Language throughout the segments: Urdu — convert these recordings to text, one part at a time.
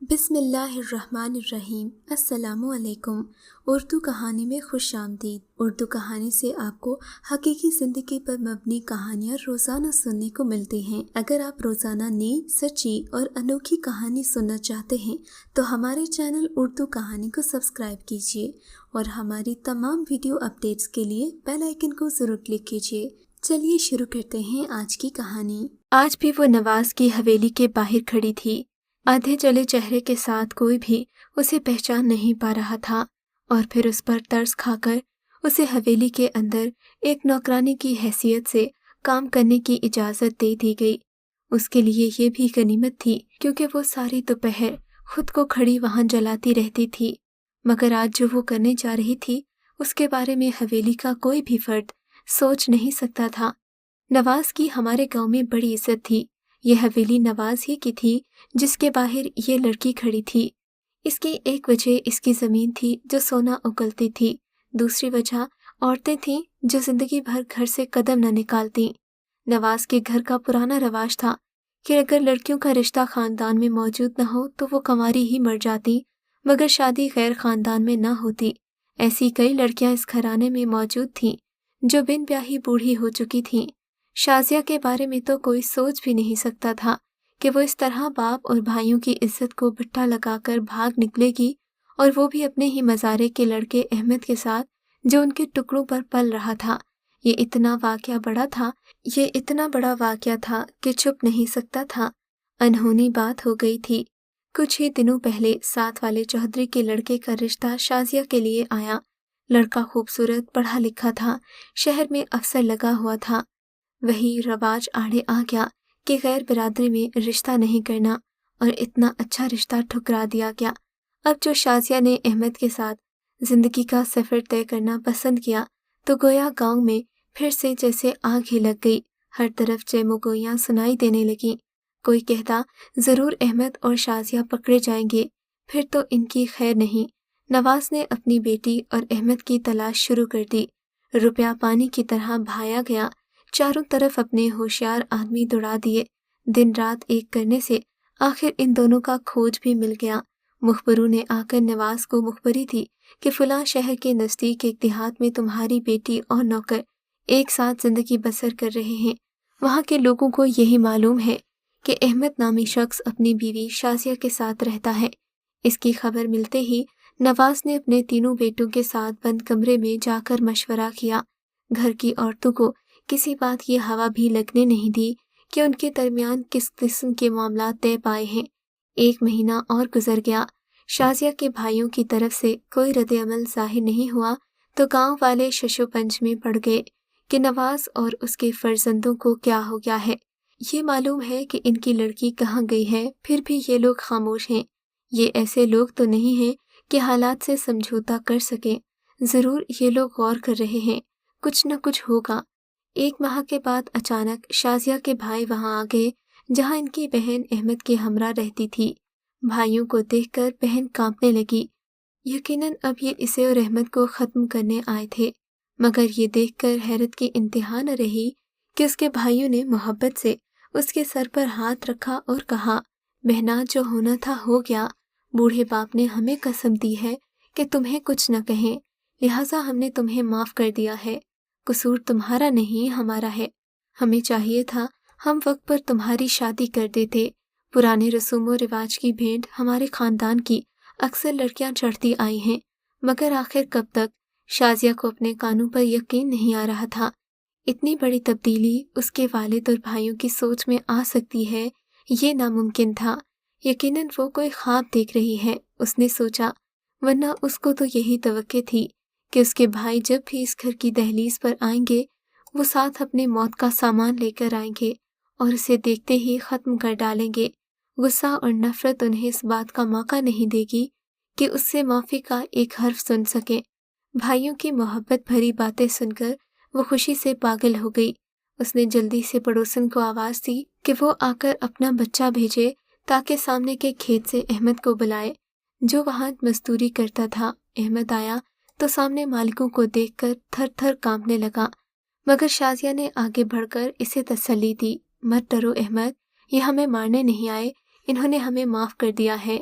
بسم اللہ الرحمن الرحیم۔ السلام علیکم۔ اردو کہانی میں خوش آمدید۔ اردو کہانی سے آپ کو حقیقی زندگی پر مبنی کہانیاں روزانہ سننے کو ملتی ہیں۔ اگر آپ روزانہ نئی، سچی اور انوکھی کہانی سننا چاہتے ہیں تو ہمارے چینل اردو کہانی کو سبسکرائب کیجیے اور ہماری تمام ویڈیو اپڈیٹس کے لیے بیل آئیکن کو ضرور کلک کیجیے۔ چلیے شروع کرتے ہیں آج کی کہانی۔ آج بھی وہ نواز کی حویلی کے باہر کھڑی تھی۔ آدھے جلے چہرے کے ساتھ کوئی بھی اسے پہچان نہیں پا رہا تھا، اور پھر اس پر ترس کھا کر اسے حویلی کے اندر ایک نوکرانی کی حیثیت سے کام کرنے کی اجازت دے دی گئی۔ اس کے لیے یہ بھی غنیمت تھی کیونکہ وہ ساری دوپہر خود کو کھڑی وہاں جلاتی رہتی تھی، مگر آج جو وہ کرنے جا رہی تھی اس کے بارے میں حویلی کا کوئی بھی فرد سوچ نہیں سکتا تھا۔ نواز کی ہمارے گاؤں میں بڑی عزت تھی۔ یہ حویلی نواز ہی کی تھی جس کے باہر یہ لڑکی کھڑی تھی۔ اس کی ایک وجہ اس کی زمین تھی جو سونا اگلتی تھی، دوسری وجہ عورتیں تھیں جو زندگی بھر گھر سے قدم نہ نکالتیں۔ نواز کے گھر کا پرانا رواج تھا کہ اگر لڑکیوں کا رشتہ خاندان میں موجود نہ ہو تو وہ کنواری ہی مر جاتی، مگر شادی غیر خاندان میں نہ ہوتی۔ ایسی کئی لڑکیاں اس گھرانے میں موجود تھیں جو بن بیاہی بوڑھی ہو چکی تھیں۔ شازیہ کے بارے میں تو کوئی سوچ بھی نہیں سکتا تھا کہ وہ اس طرح باپ اور بھائیوں کی عزت کو بٹھا لگا کر بھاگ نکلے گی، اور وہ بھی اپنے ہی مزارے کے لڑکے احمد کے ساتھ جو ان کے ٹکڑوں پر پل رہا تھا۔ یہ اتنا بڑا واقعہ تھا کہ چھپ نہیں سکتا تھا۔ انہونی بات ہو گئی تھی۔ کچھ ہی دنوں پہلے ساتھ والے چودھری کے لڑکے کا رشتہ شازیہ کے لیے آیا۔ لڑکا خوبصورت، پڑھا لکھا تھا، شہر میں افسر لگا ہوا تھا۔ وہی رواج آڑے آ گیا کہ غیر برادری میں رشتہ نہیں کرنا، اور اتنا اچھا رشتہ ٹھکرا دیا گیا۔ اب جو شازیہ نے احمد کے ساتھ زندگی کا سفر طے کرنا پسند کیا تو گویا گاؤں میں پھر سے جیسے آگ ہی لگ گئی۔ ہر طرف چیمگوئیاں سنائی دینے لگیں۔ کوئی کہتا ضرور احمد اور شازیہ پکڑے جائیں گے، پھر تو ان کی خیر نہیں۔ نواز نے اپنی بیٹی اور احمد کی تلاش شروع کر دی۔ روپیہ پانی کی طرح بہایا گیا۔ چاروں طرف اپنے ہوشیار آدمی دوڑا دیے۔ دن رات ایک کرنے سے آخر ان دونوں کا کھوج بھی مل گیا۔ مخبروں نے آ کر نواز کو مخبری دی کہ فلاں شہر کے نزدیک ایک دیہات میں تمہاری بیٹی اور نوکر ایک ساتھ زندگی بسر کر رہے ہیں۔ وہاں کے لوگوں کو یہی معلوم ہے کہ احمد نامی شخص اپنی بیوی شازیہ کے ساتھ رہتا ہے۔ اس کی خبر ملتے ہی نواز نے اپنے تینوں بیٹوں کے ساتھ بند کمرے میں جا کر مشورہ کیا۔ گھر کی عورتوں کو کسی بات کی ہوا بھی لگنے نہیں دی کہ ان کے درمیان کس قسم کے معاملات طے پائے ہیں۔ ایک مہینہ اور گزر گیا۔ شازیہ کے بھائیوں کی طرف سے کوئی رد عمل ظاہر نہیں ہوا تو گاؤں والے ششو پنج میں پڑ گئے کہ نواز اور اس کے فرزندوں کو کیا ہو گیا ہے۔ یہ معلوم ہے کہ ان کی لڑکی کہاں گئی ہے، پھر بھی یہ لوگ خاموش ہیں۔ یہ ایسے لوگ تو نہیں ہیں کہ حالات سے سمجھوتا کر سکیں۔ ضرور یہ لوگ غور کر رہے ہیں، کچھ نہ کچھ ہوگا۔ ایک ماہ کے بعد اچانک شازیہ کے بھائی وہاں آ گئے جہاں ان کی بہن احمد کے ہمراہ رہتی تھی۔ بھائیوں کو دیکھ کر بہن کانپنے لگی۔ یقیناً اب یہ اسے اور احمد کو ختم کرنے آئے تھے، مگر یہ دیکھ کر حیرت کی انتہا نہ رہی کہ اس کے بھائیوں نے محبت سے اس کے سر پر ہاتھ رکھا اور کہا، بہنا جو ہونا تھا ہو گیا۔ بوڑھے باپ نے ہمیں قسم دی ہے کہ تمہیں کچھ نہ کہیں، لہٰذا ہم نے تمہیں معاف کر دیا ہے۔ قصور تمہارا نہیں ہمارا ہے۔ ہمیں چاہیے تھا ہم وقت پر تمہاری شادی کر دیتے۔ پرانے رسوم و رواج کی بھینٹ ہمارے خاندان کی اکثر لڑکیاں چڑھتی آئی ہیں، مگر آخر کب تک؟ شازیہ کو اپنے کانوں پر یقین نہیں آ رہا تھا۔ اتنی بڑی تبدیلی اس کے والد اور بھائیوں کی سوچ میں آ سکتی ہے، یہ ناممکن تھا۔ یقیناً وہ کوئی خواب دیکھ رہی ہے، اس نے سوچا، ورنہ اس کو تو یہی توقع تھی کہ اس کے بھائی جب بھی اس گھر کی دہلیز پر آئیں گے وہ ساتھ اپنے موت کا سامان لے کر آئیں گے اور اسے دیکھتے ہی ختم کر ڈالیں گے۔ غصہ اور نفرت انہیں اس بات کا موقع نہیں دے گی کہ اس سے معافی کا ایک حرف سن سکیں۔ بھائیوں کی محبت بھری باتیں سن کر وہ خوشی سے پاگل ہو گئی۔ اس نے جلدی سے پڑوسن کو آواز دی کہ وہ آ کر اپنا بچہ بھیجے تاکہ سامنے کے کھیت سے احمد کو بلائے جو وہاں مزدوری کرتا تھا۔ احمد آیا تو سامنے مالکوں کو دیکھ کر تھر تھر کانپنے لگا، مگر شازیہ نے آگے بڑھ کر اسے تسلی دی، مت ڈرو احمد، یہ ہمیں مارنے نہیں آئے، انہوں نے ہمیں معاف کر دیا ہے۔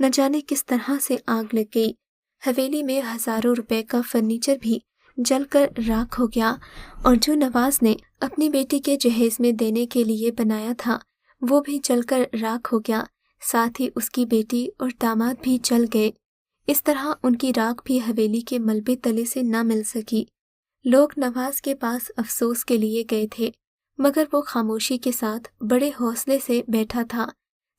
نہ جانے کس طرح سے آگ لگ گئی۔ حویلی میں ہزاروں روپے کا فرنیچر بھی جل کر راکھ ہو گیا، اور جو نواز نے اپنی بیٹی کے جہیز میں دینے کے لیے بنایا تھا وہ بھی جل کر راکھ ہو گیا، ساتھ ہی اس کی بیٹی اور داماد بھی جل گئے۔ اس طرح ان کی راکھ بھی حویلی کے ملبے تلے سے نہ مل سکی۔ لوگ نواز کے پاس افسوس کے لیے گئے تھے، مگر وہ خاموشی کے ساتھ بڑے حوصلے سے بیٹھا تھا۔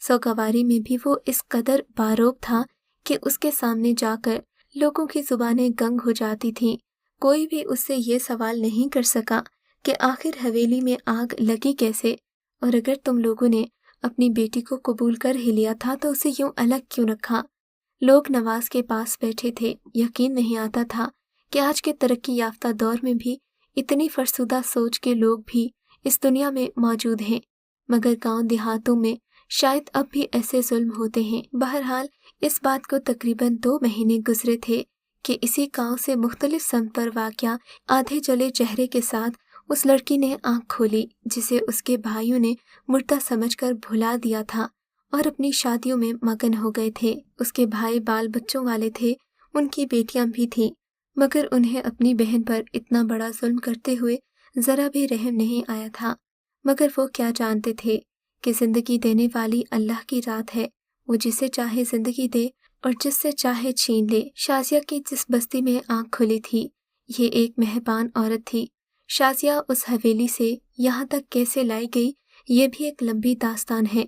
سوگواری میں بھی وہ اس قدر باروب تھا کہ اس کے سامنے جا کر لوگوں کی زبانیں گنگ ہو جاتی تھیں۔ کوئی بھی اس سے یہ سوال نہیں کر سکا کہ آخر حویلی میں آگ لگی کیسے، اور اگر تم لوگوں نے اپنی بیٹی کو قبول کر ہی لیا تھا تو اسے یوں الگ کیوں رکھا؟ لوگ نواز کے پاس بیٹھے تھے۔ یقین نہیں آتا تھا کہ آج کے ترقی یافتہ دور میں بھی اتنی فرسودہ سوچ کے لوگ بھی اس دنیا میں موجود ہیں، مگر گاؤں دیہاتوں میں شاید اب بھی ایسے ظلم ہوتے ہیں۔ بہرحال اس بات کو تقریباً 2 مہینے گزرے تھے کہ اسی گاؤں سے مختلف سمت پر واقع آدھے جلے چہرے کے ساتھ اس لڑکی نے آنکھ کھولی جسے اس کے بھائیوں نے مردہ سمجھ کر بھلا دیا تھا اور اپنی شادیوں میں مگن ہو گئے تھے۔ اس کے بھائی بال بچوں والے تھے، ان کی بیٹیاں بھی تھیں، مگر انہیں اپنی بہن پر اتنا بڑا ظلم کرتے ہوئے ذرا بھی رحم نہیں آیا تھا۔ مگر وہ کیا جانتے تھے کہ زندگی دینے والی اللہ کی رات ہے، وہ جسے چاہے زندگی دے اور جس سے چاہے چھین لے۔ شازیہ کی جس بستی میں آنکھ کھلی تھی یہ ایک مہربان عورت تھی۔ شازیہ اس حویلی سے یہاں تک کیسے لائی گئی یہ بھی ایک لمبی داستان ہے۔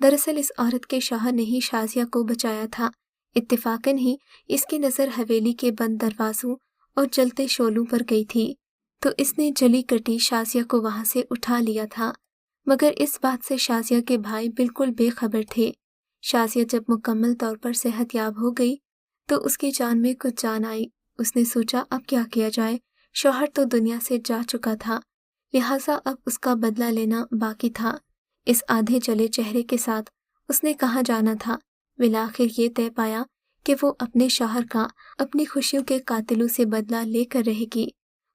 دراصل اس عورت کے شوہر نے ہی شازیہ کو بچایا تھا۔ اتفاقاً ہی اس کی نظر حویلی کے بند دروازوں اور جلتے شعلوں پر گئی تھی، تو اس نے جلی کٹی شازیہ کو وہاں سے اٹھا لیا تھا۔ مگر اس بات سے شازیہ کے بھائی بالکل بے خبر تھے۔ شازیہ جب مکمل طور پر صحت یاب ہو گئی تو اس کی جان میں کچھ جان آئی۔ اس نے سوچا اب کیا کیا جائے، شوہر تو دنیا سے جا چکا تھا، لہٰذا اب اس کا بدلہ لینا باقی تھا۔ اس آدھے جلے چہرے کے ساتھ اس نے کہاں جانا تھا؟ بالآخر یہ طے پایا کہ وہ اپنے شوہر کا اپنی خوشیوں کے قاتلوں سے بدلہ لے کر رہے گی۔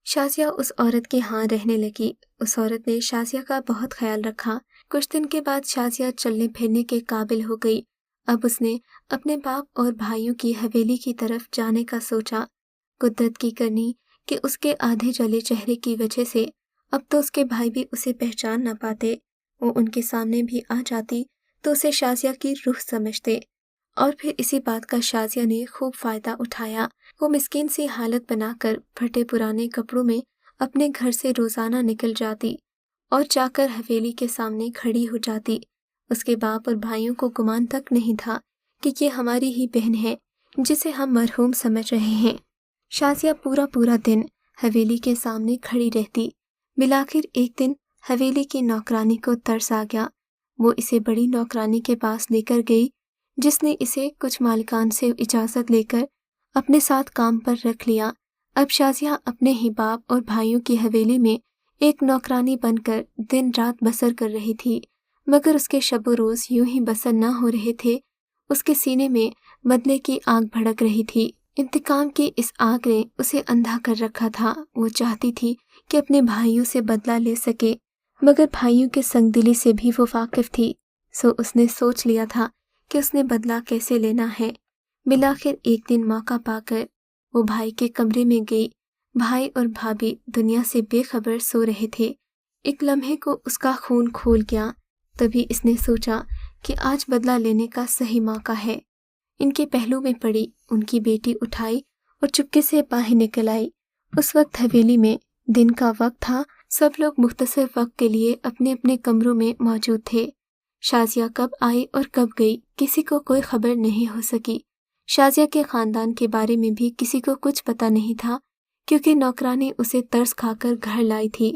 شازیہ اس عورت کے ہاں رہنے لگی۔ اس عورت نے شازیہ کا بہت خیال رکھا۔ کچھ دن کے بعد شازیہ چلنے پھرنے کے قابل ہو گئی۔ اب اس نے اپنے باپ اور بھائیوں کی حویلی کی طرف جانے کا سوچا۔ قدرت کی کرنی کہ اس کے آدھے جلے چہرے کی وجہ سے اب تو اس کے بھائی بھی اسے پہچان نہ پاتے۔ وہ ان کے سامنے بھی آ جاتی تو اسے شازیہ کی روح سمجھتے، اور پھر اسی بات کا شازیہ نے خوب فائدہ اٹھایا۔ وہ مسکین سی حالت بنا کر پھٹے پرانے کپڑوں میں اپنے گھر سے روزانہ نکل جاتی اور جا کر حویلی کے سامنے کھڑی ہو جاتی۔ اس کے باپ اور بھائیوں کو گمان تک نہیں تھا کہ یہ ہماری ہی بہن ہے جسے ہم مرحوم سمجھ رہے ہیں۔ شازیہ پورا دن حویلی کے سامنے کھڑی رہتی۔ بالآخر ایک دن حویلی کی نوکرانی کو ترس آ گیا۔ وہ اسے بڑی نوکرانی کے پاس لے کر گئی جس نے اسے کچھ مالکان سے اجازت لے کر اپنے ساتھ کام پر رکھ لیا۔ اب شازیہ اپنے ہی باپ اور بھائیوں کی حویلی میں ایک نوکرانی بن کر دن رات بسر کر رہی تھی، مگر اس کے شب و روز یوں ہی بسر نہ ہو رہے تھے۔ اس کے سینے میں بدلے کی آگ بھڑک رہی تھی۔ انتقام کی اس آگ نے اسے اندھا کر رکھا تھا۔ وہ چاہتی تھی کہ اپنے بھائیوں سے بدلہ لے سکے، مگر بھائیوں کے سنگ دلی سے بھی وہ واقف تھی، سو اس نے سوچ لیا تھا کہ اس نے بدلہ کیسے لینا ہے۔ بالآخر ایک دن موقع پا کر وہ بھائی کے کمرے میں گئی۔ بھائی اور بھابھی دنیا سے بے خبر سو رہے تھے۔ ایک لمحے کو اس کا خون کھول گیا۔ تبھی اس نے سوچا کہ آج بدلہ لینے کا صحیح موقع ہے۔ ان کے پہلو میں پڑی ان کی بیٹی اٹھائی اور چپکے سے باہر نکل آئی۔ اس وقت حویلی میں دن کا وقت تھا، سب لوگ مختصر وقت کے لیے اپنے اپنے کمروں میں موجود تھے۔ شازیہ کب آئی اور کب گئی کسی کو کوئی خبر نہیں ہو سکی۔ شازیہ کے خاندان کے بارے میں بھی کسی کو کچھ پتہ نہیں تھا، کیونکہ نوکرانی اسے ترس کھا کر گھر لائی تھی۔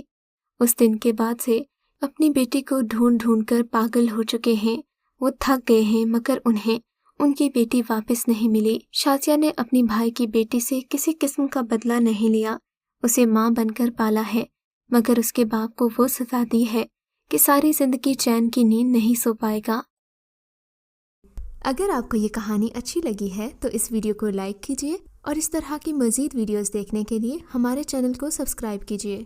اس دن کے بعد سے اپنی بیٹی کو ڈھونڈ ڈھونڈ کر پاگل ہو چکے ہیں۔ وہ تھک گئے ہیں، مگر انہیں ان کی بیٹی واپس نہیں ملی۔ شازیہ نے اپنی بھائی کی بیٹی سے کسی قسم کا بدلہ نہیں لیا، اسے ماں بن کر پالا ہے، مگر اس کے باپ کو وہ سزا دی ہے کہ ساری زندگی چین کی نیند نہیں سو پائے گا۔ اگر آپ کو یہ کہانی اچھی لگی ہے تو اس ویڈیو کو لائک کیجیے، اور اس طرح کی مزید ویڈیوز دیکھنے کے لیے ہمارے چینل کو سبسکرائب کیجیے۔